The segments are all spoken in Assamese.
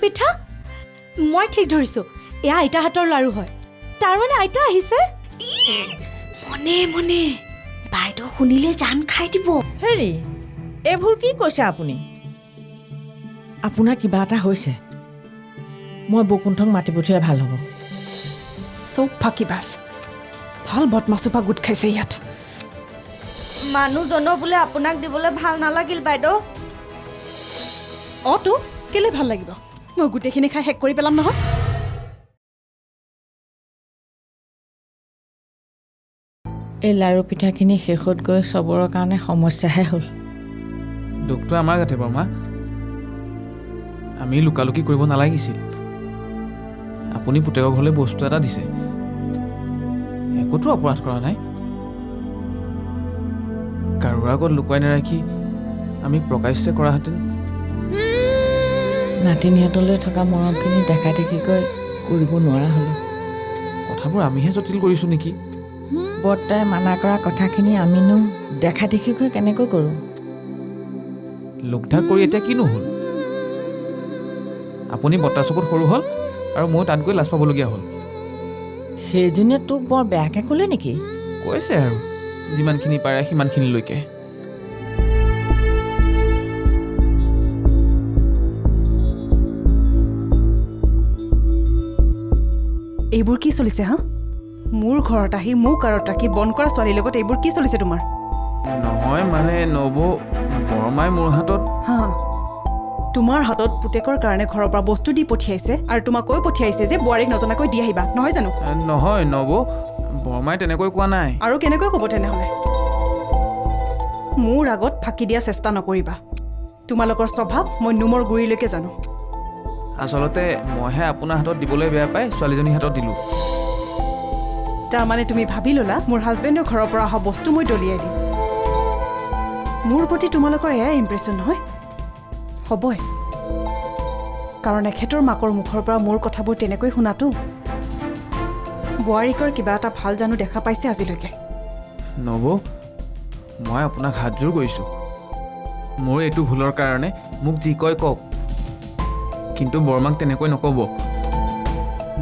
পিঠা মই ঠিক ধৰিছো এয়া আইতা হাতৰ লাৰু হয় তাৰ মানে আইতা আহিছে মনে মনে বাইদেউ শুনিলে জান খাই দিব হেৰি এইবোৰ কি কৈছে আপুনি আপোনাৰ কিবা এটা হৈছে মই বকুণ্ঠক মাতি পঠিয়াই ভাল হ'ব চব ফাঁকি বাছ ভাল বদমাছুপা গোট খাইছে ইয়াত মানুহজনো বোলে আপোনাক দিবলৈ ভাল নালাগিল বাইদেউ অতো কেলে ভাল লাগিব মই গোটেইখিনি খাই শেষ কৰি পেলাম নহয় এই লাৰু পিঠাখিনি শেষত গৈ চবৰৰ কাৰণে সমস্যাহে হ'ল দুখটো আমাৰ গাতে বৰমা আমি লুকালুকি কৰিব নালাগিছিল আপুনি পুতেকৰ ঘৰলৈ বস্তু এটা দিছে একোতো অপৰাধ কৰা নাই কাৰোৰ আগত লুকুৱাই নাৰাখি আমি প্ৰকাশ্যে কৰাহেঁতেন নাতিনীহঁতলৈ থকা মৰমখিনি দেখা দেখিকৈ কৰিব নোৱাৰা হ'লোঁ কথাবোৰ আমিহে জটিল কৰিছোঁ নেকি বৰ্তাই মানা কৰা কথাখিনি আমিনো দেখা দেখিকৈ কেনেকৈ কৰোঁ লোকধাক কৰি এতিয়া কিনো হ'ল আপুনি বৰ্তাৰ চকুত সৰু হ'ল আৰু মই তাত গৈ লাজ পাবলগীয়া হ'ল সেইজনীয়ে তোক বৰ বেয়াকৈ ক'লে নেকি কৈছে আৰু যিমানখিনি পাৰে সিমানখিনিলৈকে এইবোৰ কি চলিছে হা মোৰ ঘৰত আহি মোক আৰু তাকি বন কৰা ছোৱালীৰ লগত এইবোৰ কি চলিছে তোমাৰ নহয় মানে নব বৰমাই মোৰ হাতত হা তোমাৰ হাতত পুতেকৰ কাৰণে ঘৰৰ পৰা বস্তু দি পঠিয়াইছে আৰু তোমাক কৈ পঠিয়াইছে যে বোৱাৰীক নজনাকৈ দি আহিবা নহয় জানো নহয় নব বৰমাই তেনেকৈ কোৱা নাই আৰু কেনেকৈ ক'ব তেনেহ'লে মোৰ আগত ফাঁকি দিয়া চেষ্টা নকৰিবা তোমালোকৰ স্বভাৱ মই নুমৰ গুৰিলৈকে জানো আচলতে মইহে আপোনাৰ হাতত দিবলৈ বেয়া পাই ছোৱালীজনীৰ হাতত দিলোঁ তাৰমানে তুমি ভাবি ল'লা মোৰ হাজবেণ্ডৰ ঘৰৰ পৰা অহা বস্তু মই দলিয়াই দিম মোৰ প্ৰতি তোমালোকৰ এয়াই ইম্প্ৰেশ্যন নহয় হ'বই কাৰণ এখেতৰ মাকৰ মুখৰ পৰা মোৰ কথাবোৰ তেনেকৈ শুনাতো বোৱাৰীকৰ কিবা এটা ভাল জানো দেখা পাইছে আজিলৈকে নব মই আপোনাক হাতযোৰ কৰিছোঁ মোৰ এইটো ভুলৰ কাৰণে মোক যি কয় কওক কিন্তু বৰমাক তেনেকৈ নক'ব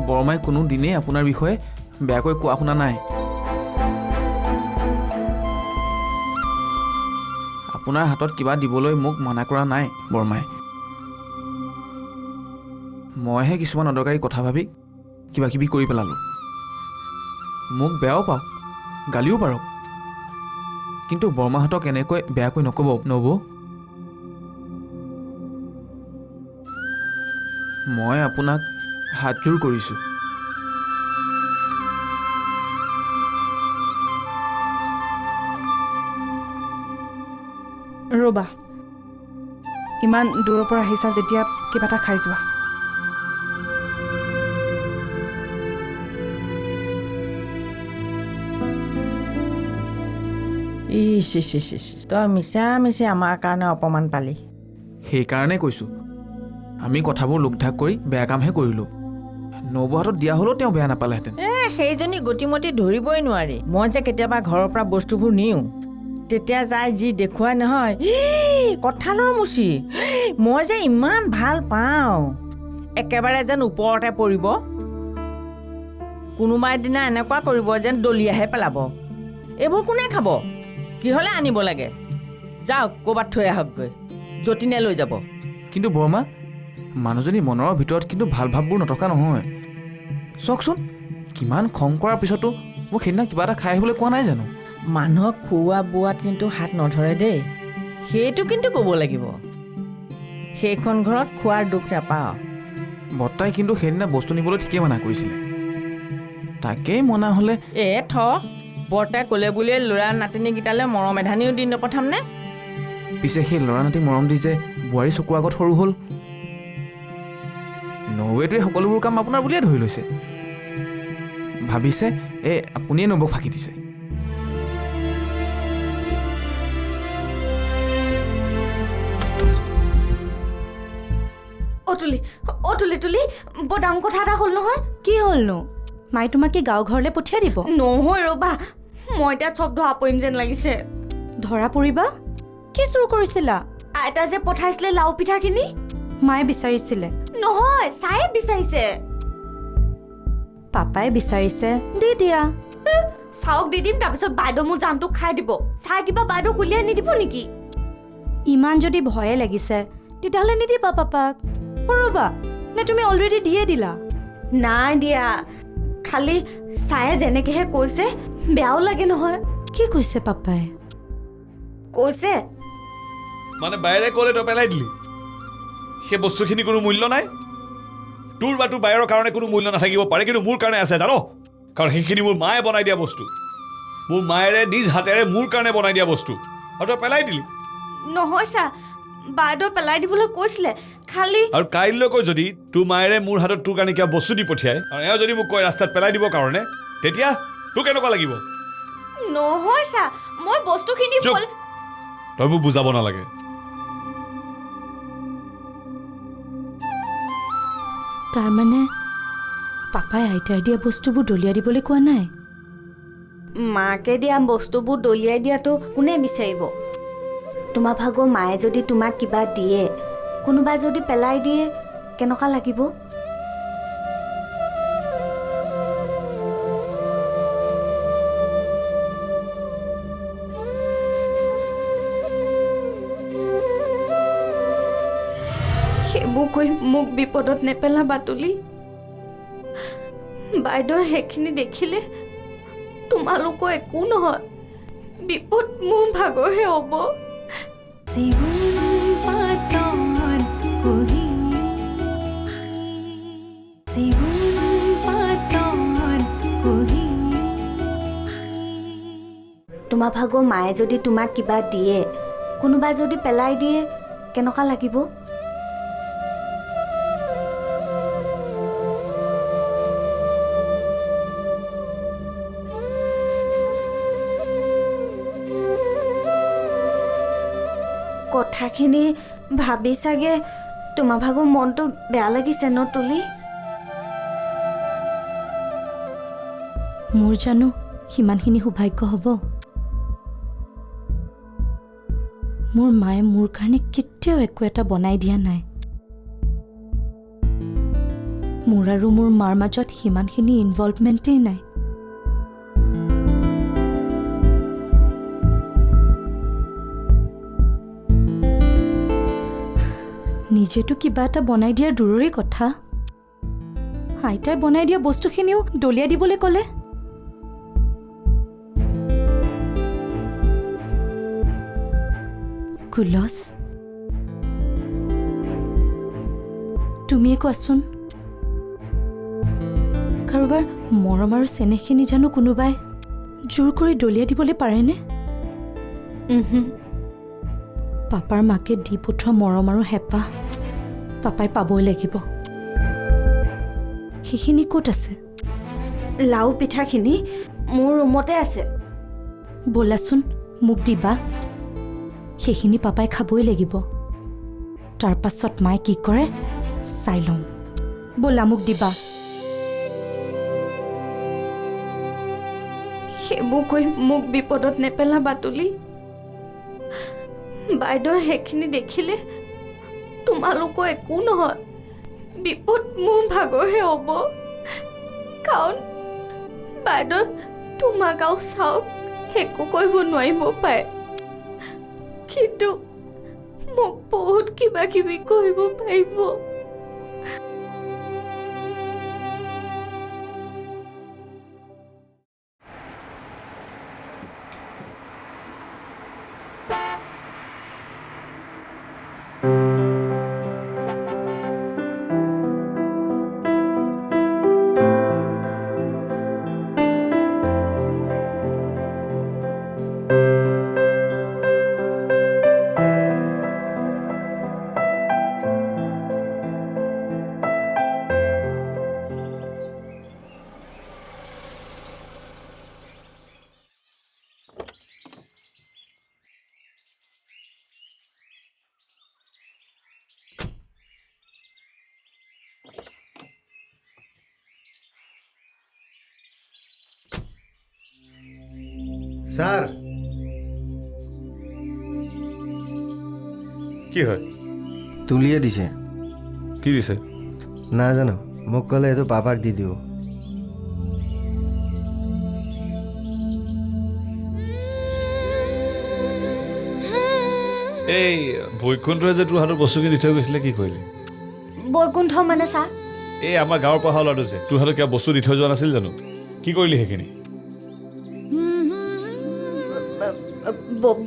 বৰমাই কোনো দিনেই আপোনাৰ বিষয়ে বেয়াকৈ কোৱা শুনা নাই আপোনাৰ হাতত কিবা দিবলৈ মোক মানা কৰা নাই বৰমাই মইহে কিছুমান অদৰকাৰী কথা ভাবি কিবা কিবি কৰি পেলালোঁ মোক বেয়াও পাওক গালিও পাৰক কিন্তু বৰমাহঁতক এনেকৈ বেয়াকৈ নক'ব নব মই আপোনাক হাতযোৰ কৰিছোঁ ৰ'বা ইমান দূৰৰ পৰা আহিছা যেতিয়া কিবা এটা খাই যোৱা ইচ তই মিছা মিছি আমাৰ কাৰণে অপমান পালি সেইকাৰণে কৈছোঁ আমি কথাবোৰ লোকধাক কৰি বেয়া কামহে কৰিলোঁ নবৌ হাতত দিয়া হ'লেও তেওঁ বেয়া নাপালেহেঁতেন সেইজনী গতিমতি ধৰিবই নোৱাৰি মই যে কেতিয়াবা ঘৰৰ পৰা বস্তুবোৰ নিওঁ তেতিয়া যাই যি দেখুৱাই নহয় কঁঠালৰ মুচি মই যে ইমান ভাল পাওঁ একেবাৰে যেন ওপৰতে পৰিব কোনোবা এদিনা এনেকুৱা কৰিব যেন দলিয়াহে পেলাব এইবোৰ কোনে খাব কিহলে আনিব লাগে যাওক ক'ৰবাত থৈ আহকগৈ যতীনে লৈ যাব কিন্তু বৰমা মানুহজনী মনৰ ভিতৰত কিন্তু ভাল ভাৱবোৰ নথকা নহয় চাওকচোন কিমান খং কৰাৰ পিছতো মোক সেইদিনা কিবা এটা খাই আহিবলৈ কোৱা নাই জানো মানুহক খুওৱা বোৱাত কিন্তু হাত নধৰে দেই সেইটো কিন্তু ক'ব লাগিব সেইখন ঘৰত খোৱাৰ দুখ নাপাওঁ বৰ্তাই কিন্তু সেইদিনা বস্তু নিবলৈ ঠিকেই মানা কৰিছিলে তাকেই মনা হ'লে বৰ্তাই ক'লে বুলিয়ে ল'ৰা নাতিনীকেইটালৈ মৰম এধানিও দি নপঠামনে পিছে সেই ল'ৰা নাতি মৰম দি যে বোৱাৰী চকুৰ আগত সৰু হ'ল নবৌৱেটোৱে সকলোবোৰ কাম আপোনাৰ বুলিয়ে ধৰি লৈছে ভাবিছে আপুনিয়ে নবৌক ফাঁকি দিছে তুলি বৰ ডাঙৰ কথা এটা হ'ল নহয় কি হ'লনো মাই তোমাক কি গাঁও ঘৰলৈ পঠিয়াই দিব নহয় ৰ'বা মই এতিয়া চব ধৰা পৰিম যেন লাগিছে ধৰা পৰিবা কি চুৰ কৰিছিলা আইতা যে পঠাইছিলে লাও পিঠাখিনি মায়ে বিচাৰিছিলে নহয় চায়ে বিচাৰিছে পাপাই বিচাৰিছে দি দিয়া চাওক দি দিম তাৰপিছত বাইদেউ মোৰ জানটো খাই দিব চাই কিবা বাইদেউ উলিয়াই নিদিব নেকি ইমান যদি ভয়ে লাগিছে তেতিয়াহ'লে নিদিবা পাপাক ৰ'বা নে তুমি অলৰেডি দিয়ে দিলা নাই দিয়া খালি চায়ে যেনেকেহে কৈছে বেয়াও লাগে নহয় কি কৈছে পাপাই কৈছে মানে বাইৰে ক'লে তই পেলাই দিলি সেই বস্তুখিনি কোনো মূল্য নাই তোৰ বা তোৰ বাইৰৰ কাৰণে কোনো মূল্য নাথাকিব পাৰে কিন্তু মোৰ কাৰণে আছে জানো কাৰণ সেইখিনি মোৰ মায়ে বনাই দিয়া বস্তু মোৰ মায়েৰে নিজ হাতেৰে মোৰ কাৰণে বনাই দিয়া বস্তু আৰু তই পেলাই দিলি নহয় চা বাইদেউ পেলাই দিবলৈ কৈছিলে খালি আৰু কাইলৈকৈ যদি তোৰ মায়েৰে মোৰ হাতত তোৰ কাৰণে কিবা বস্তু দি পঠিয়ায় আৰু এওঁ যদি মোক কয় ৰাস্তাত পেলাই দিবৰ কাৰণে তেতিয়া তোৰ কেনেকুৱা লাগিব নহয় চা মই বস্তুখিনি চুপ। তই মোক বুজাব নালাগে তাৰমানে পাপাই আইতাই দিয়া বস্তুবোৰ দলিয়াই দিবলৈ কোৱা নাই মাকে দিয়া বস্তুবোৰ দলিয়াই দিয়াটো কোনে বিচাৰিব তোমাৰ ভাগৰ মায়ে যদি তোমাক কিবা দিয়ে কোনোবাই যদি পেলাই দিয়ে কেনেকুৱা লাগিব সেইবোৰ কৈ মোক বিপদত নেপেলাবা তুলি বাইদেউ সেইখিনি দেখিলে তোমালোকৰ একো নহয় বিপদ মোৰ ভাগৰহে হ'ব তোমাৰ ভাগৰ মায়ে যদি তোমাক কিবা দিয়ে কোনোবাই যদি পেলাই দিয়ে কেনেকুৱা লাগিব কথাখিনি ভাবি চাগে তোমাৰ ভাগৰ মনটো বেয়া লাগিছে ন তুলি মোৰ জানো সিমানখিনি সৌভাগ্য হ'ব মোৰ মায়ে মোৰ কাৰণে কেতিয়াও একো এটা বনাই দিয়া নাই মোৰ আৰু মোৰ মাৰ মাজত সিমানখিনি ইনভলভমেণ্টেই নাই নিজেতো কিবা এটা বনাই দিয়াৰ দূৰৰে কথা আইতাই বনাই দিয়া বস্তুখিনিও দলিয়াই দিবলৈ ক'লে কুলস তুমিয়ে কোৱাচোন কাৰোবাৰ মৰম আৰু চেনেহখিনি জানো কোনোবাই জোৰ কৰি দলিয়াই দিবলৈ পাৰেনে পাপাৰ মাকে দি পঠোৱা মৰম আৰু হেঁপাহ পাপাই পাবই লাগিব সেইখিনি ক'ত আছে লাও পিঠাখিনি মোৰ ৰুমতে আছে ব'লাচোন মোক দিবা সেইখিনি পাপাই খাবই লাগিব তাৰ পাছত মায়ে কি কৰে চাই লওঁ ব'লা মোক দিবা সেইবোৰ কৈ মোক বিপদত নেপেলাবা তুলি বাইদেউ সেইখিনি দেখিলে তোমালোকৰ একো নহয় বিপদ মোৰ ভাগৰহে হ'ব কাৰণ বাইদেউ তোমাক আৰু চাওক একো কৰিব নোৱাৰিব পাৰে কিন্তু মোক বহুত কিবা কিবি কৰিব পাৰিব স্যার কি হয় তুলিয়ে দিছে কি দিছে নাজানো মোক ক'লে এইটো পাপাক দি দিব এই বৈকুণ্ঠই যে তোৰ হাতত বস্তুখিনি দি থৈ গৈছিলে কি কৰিলি বৈকুণ্ঠ মানে চা এই আমাৰ গাঁৱৰ পঢ়া ল'ৰাটো যে তোৰ হাতত কিবা বস্তু দি থৈ যোৱা নাছিল জানো কি কৰিলি সেইখিনি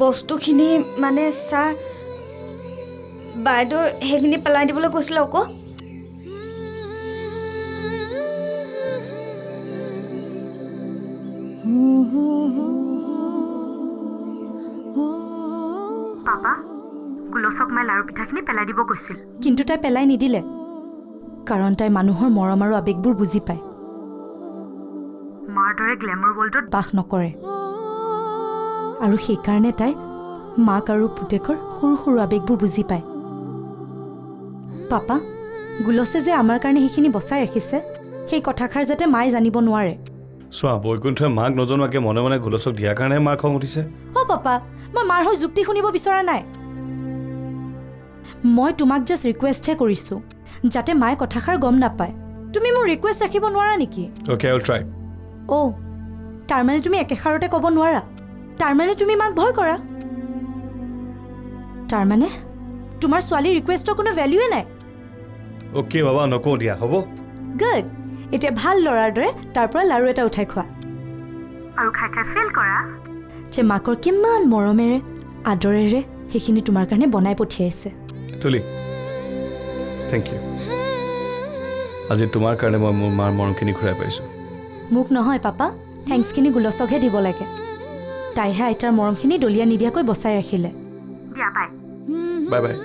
বস্তুখিনি মানে চা বাইদেউ সেইখিনি পেলাই দিবলৈ কৈছিলে আকৌ পাপা গুলচক মাই লাৰু পিঠাখিনি পেলাই দিব কৈছিল কিন্তু তাই পেলাই নিদিলে কাৰণ তাই মানুহৰ মৰম আৰু আৱেগবোৰ বুজি পায় মাৰ দৰে গ্লেমাৰ ৱৰ্ল্ডত বাস নকৰে আৰু সেইকাৰণে তাই মাক আৰু পুতেকৰ সৰু সৰু আৱেগবোৰ বুজি পায় পাপা গুলছে যে আমাৰ কাৰণে সেইখিনি বচাই ৰাখিছে সেই কথাষাৰ যাতে মায়ে জানিব নোৱাৰে চোৱা বৈকুণ্ঠই মাক নজনোৱাকৈ মনে মনে গুলচক দিয়াৰ কাৰণেহে মাৰ খং উঠিছে অ' পাপা মই মাৰ হৈ যুক্তি শুনিব বিচৰা নাই মই তোমাক জাষ্ট ৰিকুৱেষ্টহে কৰিছোঁ যাতে মায়ে কথাষাৰ গম নাপায় তুমি মোৰ ৰিকুৱেষ্ট ৰাখিব নোৱাৰা নেকি অ'কে আই উইল ট্ৰাই অ' তাৰমানে তুমি একেষাৰতে ক'ব নোৱাৰা তাৰমানে তুমি মাক ভয় কৰা তাৰমানে তোমাৰ ছোৱালীৰ ৰিকুৱেষ্টৰ কোনো ভেল্যুৱে নাই অ'কে বাবা নকওঁ দিয়া হ'ব গুড এতিয়া ভাল ল'ৰাৰ দৰে তাৰ পৰা লাৰু এটা উঠাই খোৱা আৰু খাই খাই ফিল কৰা যে মাকৰ কিমান মৰমেৰে আদৰেৰে সেইখিনি তোমাৰ কাৰণে বনাই পঠিয়াইছে তুলি থেংক ইউ আজি তোমাৰ কাৰণে মই মোৰ মাৰ মৰমখিনি ঘূৰাই পাইছোঁ মোক নহয় পাপা থেংকছখিনি গুলচকহে দিব লাগে তাইহে আইতাৰ মৰমখিনি দলিয়া নিদিয়াকৈ বচাই ৰাখিলে দিয়া বাই বাই বাই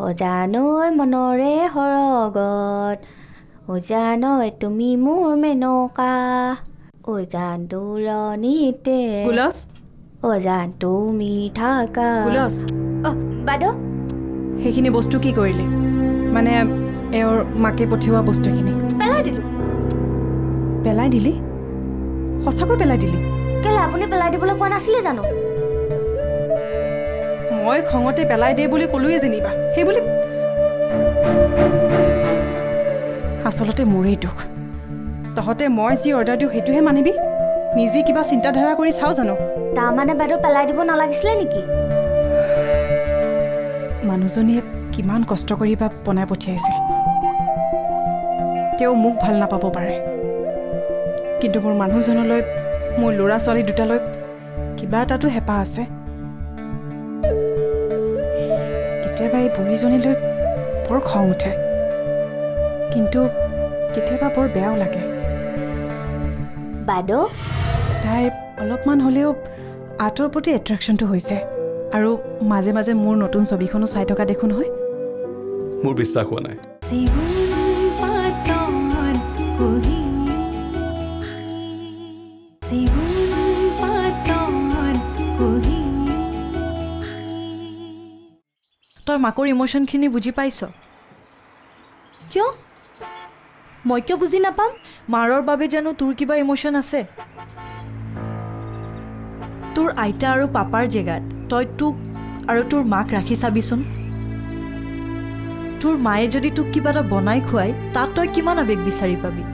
অজানৈ মনৰে সৰগত অজানৈ তুমি মোৰ মেনকা অজান দূৰণিতে গুলছ অজান তুমি থাকা গুলছ বাইদেউ সেইখিনি বস্তু কি কৰিলি মানে এওঁৰ মাকে পঠিওৱা বস্তুখিনি পেলাই দিলোঁ পেলাই দিলি সঁচাকৈ পেলাই দিলি কেলে আপুনি পেলাই দিবলৈ কোৱা নাছিলে জানো মই খঙতে পেলাই দে বুলি ক'লোৱে যেনিবা সেই বুলি আচলতে মোৰেই দুখ তহঁতে মই যি অৰ্ডাৰ দিওঁ সেইটোহে মানিবি নিজে কিবা চিন্তাধাৰা কৰি চাওঁ জানো তাৰমানে বাইদেউ পেলাই দিব নালাগিছিলে নেকি মানুহজনীয়ে কিমান কষ্ট কৰি বা বনাই পঠিয়াইছিল তেওঁ মোক ভাল নাপাব পাৰে কিন্তু মোৰ মানুহজনলৈ মোৰ ল'ৰা ছোৱালী দুটালৈ কিবা এটাতো হেঁপাহ আছে কেতিয়াবা এই বুঢ়ীজনীলৈ বৰ খং উঠে কিন্তু কেতিয়াবা বৰ বেয়াও লাগে বাইদেউ তাইৰ অলপমান হ'লেও আৰ্টৰ প্ৰতি এট্ৰেকশ্যনটো হৈছে আৰু মাজে মাজে মোৰ নতুন ছবিখনো চাই থকা দেখোঁ নহয় মোৰ বিশ্বাস হোৱা নাই তই মাকৰ ইম'শ্যনখিনি বুজি পাইছ কিয় মই কিয় বুজি নাপাম মাৰৰ বাবে জানো তোৰ কিবা ইম'শ্যন আছে তোৰ আইতা আৰু পাপাৰ জেগাত তই তোক আৰু তোৰ মাক ৰাখি চাবিচোন তোৰ মায়ে যদি তোক কিবা এটা বনাই খুৱাই তাত তই কিমান আৱেগ বিচাৰি পাবি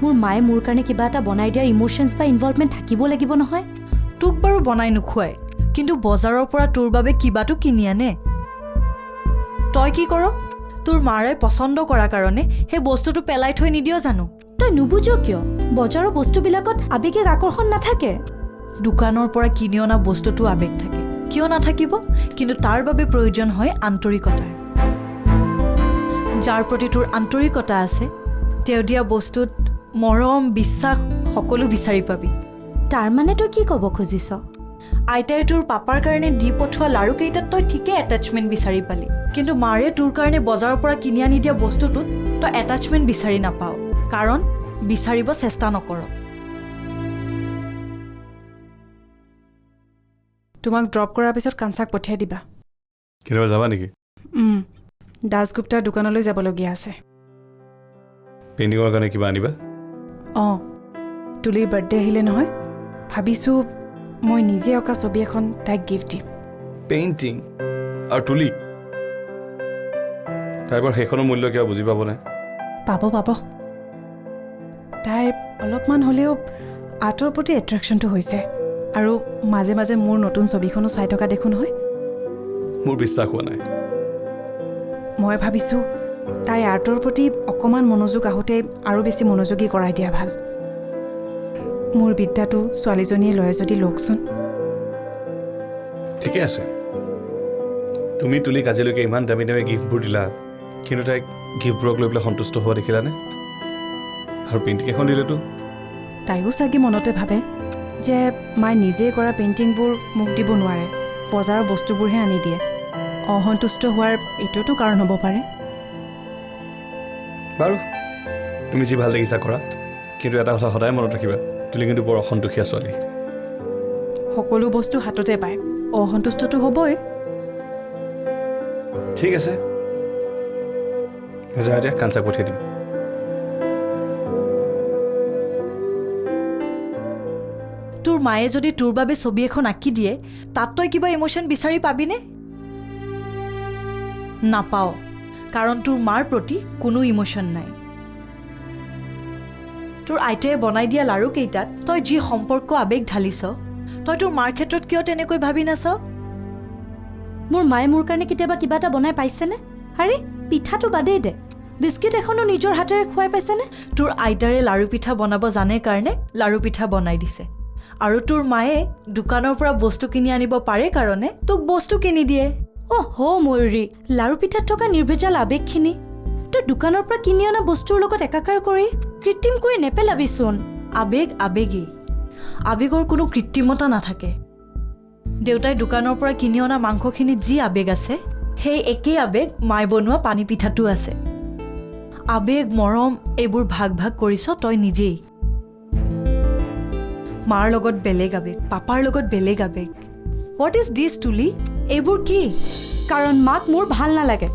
মোৰ মায়ে মোৰ কাৰণে কিবা এটা বনাই দিয়াৰ ইম'শ্যনছ বা ইনভলভমেণ্ট থাকিব লাগিব নহয় তোক বাৰু বনাই নোখোৱাই কিন্তু বজাৰৰ পৰা তোৰ বাবে কিবাটো কিনি আনে তই কি কৰ তোৰ মাৰে পচন্দ কৰাৰ কাৰণে সেই বস্তুটো পেলাই থৈ নিদিয় জানো তই নুবুজ কিয় বজাৰৰ বস্তুবিলাকত আৱেগিক আকৰ্ষণ নাথাকে দোকানৰ পৰা কিনি অনা বস্তুটো আৱেগ থাকে কিয় নাথাকিব কিন্তু তাৰ বাবে প্ৰয়োজন হয় আন্তৰিকতাৰ যাৰ প্ৰতি তোৰ আন্তৰিকতা আছে তেওঁ দিয়া বস্তুত মৰম বিশ্বাস সকলো বিচাৰি পাবি তাৰমানে তই কি ক'ব খুজিছ আইতাই তোৰ পাপাৰ কাৰণে দি পঠোৱা লাৰুকেইটাত তই ঠিকে এটাচমেণ্ট বিচাৰি পালি কিন্তু মাৰে তোৰ কাৰণে বজাৰৰ পৰা কিনি আনি দিয়া বস্তুটোত তই এটাচমেণ্ট বিচাৰি নাপাৱ কাৰণ বিচাৰিব চেষ্টা নকৰ তোমাক ড্ৰপ কৰাৰ পিছত কাঞ্চাক পঠিয়াই দিবা কেতিয়াবা যাবা নেকি দাসগুপ্তাৰ দোকানলৈ যাবলগীয়া আছে পেইণ্টিঙৰ কাৰণে কিবা আনিবা? অঁ তুলিৰ বাৰ্থডে আহিলে নহয় ভাবিছোঁ মই নিজে অঁকা ছবি এখন তাইক গিফ্ট দিম পেইণ্টিং আৰু তুলি তাই বাৰু সেইখনৰ মূল্য কিবা বুজি পাব নাই? পাব তাইৰ অলপমান হ'লেও আৰ্টৰ প্ৰতি এট্ৰেকশ্যনটো হৈছে আৰু মাজে মাজে মোৰ নতুন ছবিখনো চাই থকা দেখোঁ নহয় মোৰ বিশ্বাস হোৱা নাই। মই ভাবিছোঁ তাই আৰ্টৰ প্ৰতি অকণমান মনোযোগ আহোঁতে আৰু বেছি মনোযোগী কৰাই দিয়া ভাল মোৰ বিদ্যাটো ছোৱালীজনীয়ে লয় যদি লওকচোন ঠিকে আছে তুমি তুলিক আজিলৈকে ইমান দামী দামী গিফ্টবোৰ দিলা কিন্তু তাইক গিফ্টবোৰক লৈ পেলাই সন্তুষ্ট হোৱা দেখিলানে? আৰু পেইণ্টিং এখন দিলেতো তাইও চাগে মনতে ভাবে যে মাই নিজে কৰা পেইণ্টিংবোৰ মোক দিব নোৱাৰে বজাৰৰ বস্তুবোৰহে আনি দিয়ে অসন্তুষ্ট হোৱাৰ এইটোতো কাৰণ হ'ব পাৰে বাৰু তুমি যি ভাল দেখিছা কৰা কিন্তু এটা কথা সদায় মনত ৰাখিবা তুলি কিন্তু বৰ অসন্তোষীয়া ছোৱালী সকলো বস্তু হাততে পায় অসন্তুষ্টটো হ'বই ঠিক আছে যা এতিয়া কাঞ্চাক পঠিয়াই দিম তোৰ মায়ে যদি তোৰ বাবে ছবি এখন আঁকি দিয়ে তাত তই কিবা ইমোশ্যন বিচাৰি পাবিনে? নাপাও কাৰণ তোৰ মাৰ প্ৰতি কোনো ইমোশ্যন নাই তোৰ আইতাই বনাই দিয়া লাড়ু কেইটাত তই যি সম্পৰ্ক আৱেগ ঢালিছ তই তোৰ মাৰ ক্ষেত্ৰত কিয় তেনেকৈ ভাবি নাছ? মোৰ মায়ে মোৰ কাৰণে কেতিয়াবা কিবা এটা বনাই পাইছেনে? আৰে পিঠাটো বাদেই দে বিস্কিট এখনো নিজৰ হাতেৰে খুৱাই পাইছেনে? তোৰ আইতাৰে লাড়ু পিঠা বনাব জানে কাৰণে লাড়ু পিঠা বনাই দিছে আৰু তোৰ মায়ে দোকানৰ পৰা বস্তু কিনি আনিব পাৰে কাৰণে তোক বস্তু কিনি দিয়ে অহ ময়ূৰী লাড়ু পিঠাত থকা নিৰ্ভেজাল আৱেগখিনি তই দোকানৰ পৰা কিনি অনা বস্তুৰ লগত একাকাৰ কৰি কৃত্ৰিম কৰি নেপেলাবিচোন আৱেগ আৱেগেই আৱেগৰ কোনো কৃত্ৰিমতা নাথাকে দেউতাই দোকানৰ পৰা কিনি অনা মাংসখিনিত যি আৱেগ আছে সেই একেই আৱেগ মায়ে বনোৱা পানী পিঠাটো আছে আৱেগ মৰম এইবোৰ ভাগ ভাগ কৰিছ তই নিজেই মাৰ লগত বেলেগ আৱেগ পাপাৰ লগত বেলেগ আৱেগ হোৱাট ইজ দিছ তুলি এইবোৰ কি? কাৰণ মাক মোৰ ভাল নালাগে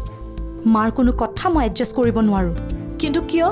মাৰ কোনো কথা মই এডজাষ্ট কৰিব নোৱাৰোঁ কিন্তু কিয়